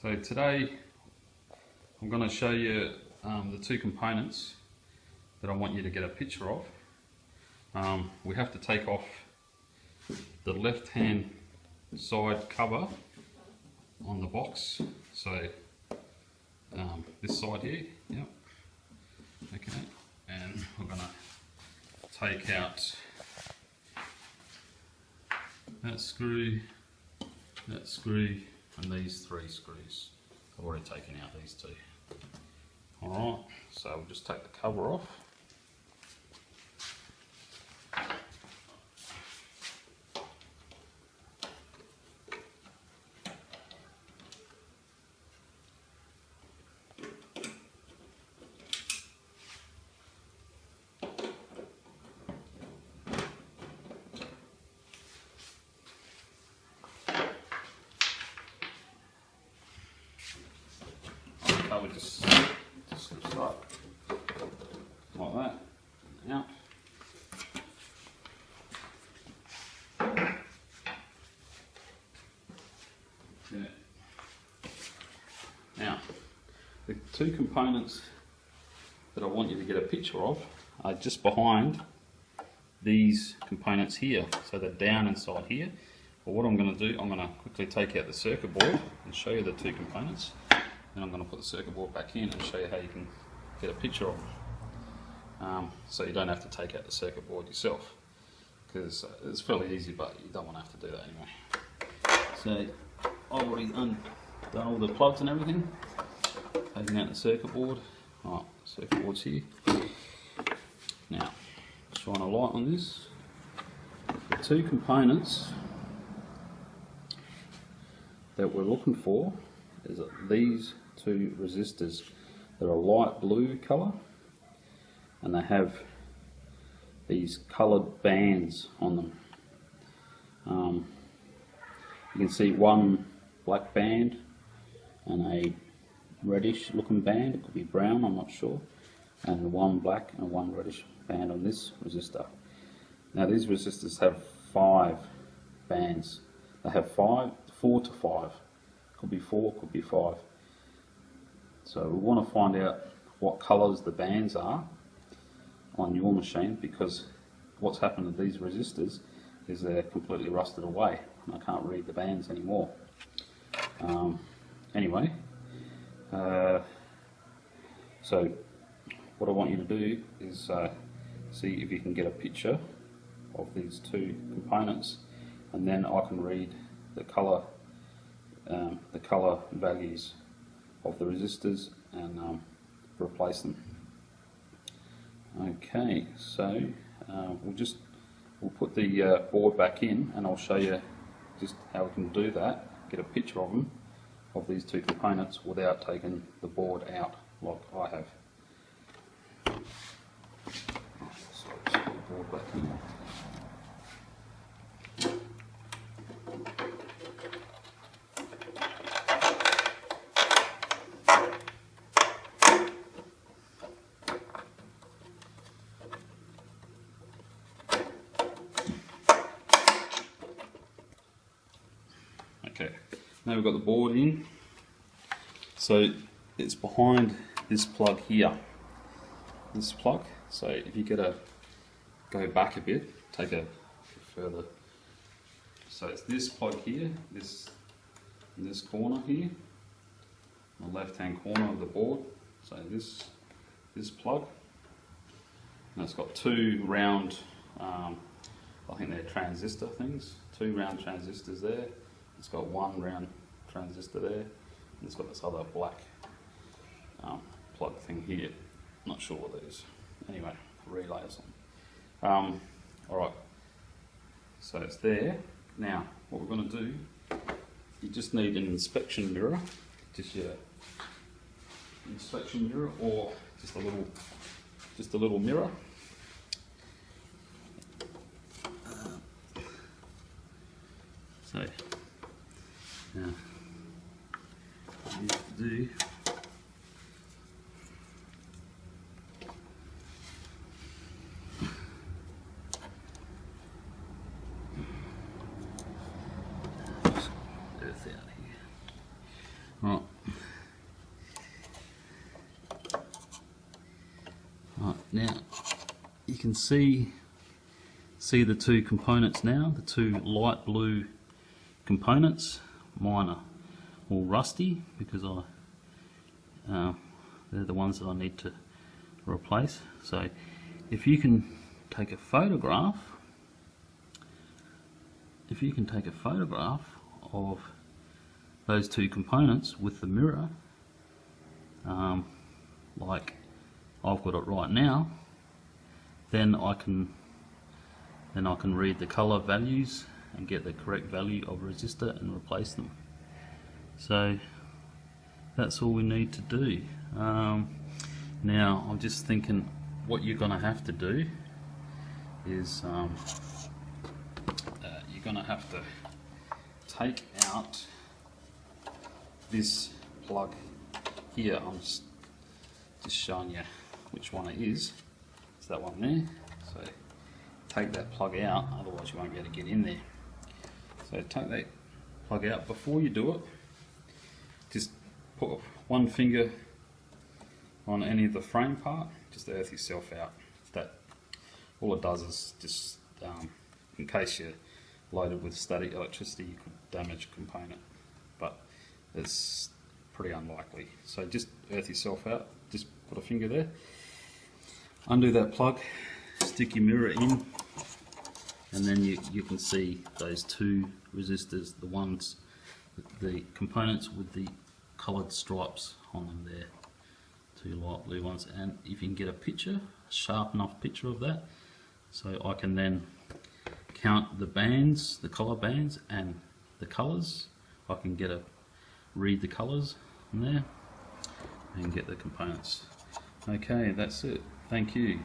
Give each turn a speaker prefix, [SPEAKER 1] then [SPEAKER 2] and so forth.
[SPEAKER 1] So today I'm going to show you the two components that I want you to get a picture of. We have to take off the left hand side cover on the box, so this side here, yep, okay, and we're going to take out that screw, and these three screws. I've already taken out these two. Alright, so we'll just take the cover off. I would just slips up like that. Now, okay. Now, the two components that I want you to get a picture of are just behind these components here. So they're down inside here. But what I'm going to do, I'm going to quickly take out the circuit board and show you the two components. Then I'm going to put the circuit board back in and show you how you can get a picture of them. So you don't have to take out the circuit board yourself, because it's fairly easy, but you don't want to have to do that anyway. So I've already done all the plugs and everything, taking out the circuit board. Alright, circuit board's here. Now, shine a light on this. The two components that we're looking for is these two resistors. They're a light blue colour and they have these coloured bands on them. You can see one black band and a reddish looking band, it could be brown, I'm not sure, and one black and one reddish band on this resistor. Now these resistors have 5 bands. They have 4 to 5. Could be 4, could be 5. So we want to find out what colours the bands are on your machine, because what's happened to these resistors is they're completely rusted away and I can't read the bands anymore. Anyway, so what I want you to do is see if you can get a picture of these two components, and then I can read the colour values of the resistors and replace them. Okay, so we'll put the board back in and I'll show you just how we can do that, get a picture of them, of these two components, without taking the board out like I have. So just put the board back in. Okay, now we've got the board in, so it's behind this plug here, this plug. So if you go back a bit, take a further, so it's this plug here, this in this corner here, the left hand corner of the board, so this plug, and it's got 2 round, I think they're transistor things, 2 round transistors there. It's got 1 round transistor there, and it's got this other black plug thing here. Not sure what that is. Anyway, relay or something. Alright, so it's there. Now, what we're going to do, you just need an inspection mirror, just your inspection mirror, or just a little mirror. So. Now, what you have to do earth out here. Right. Right, now you can see the two components now, the two light blue components. Mine are all rusty because they're the ones that I need to replace. So if you can take a photograph, of those two components with the mirror, like I've got it right now, then I can read the color values and get the correct value of resistor and replace them. So that's all we need to do. Now I'm just thinking what you're going to have to do is you're going to have to take out this plug here. I'm just showing you which one it is. It's that one there. So take that plug out, otherwise you won't be able to get in there. So take that plug out. Before you do it, just put one finger on any of the frame part, just earth yourself out. That all it does is just, in case you're loaded with static electricity, you could damage a component, but it's pretty unlikely. So just earth yourself out, just put a finger there, undo that plug, stick your mirror in, and then you can see those two resistors, the ones, the components with the coloured stripes on them there, two light blue ones. And if you can get a picture, a sharp enough picture of that, so I can then count the bands, the colour bands and the colours, I can read the colours in there and get the components. Okay, that's it. Thank you.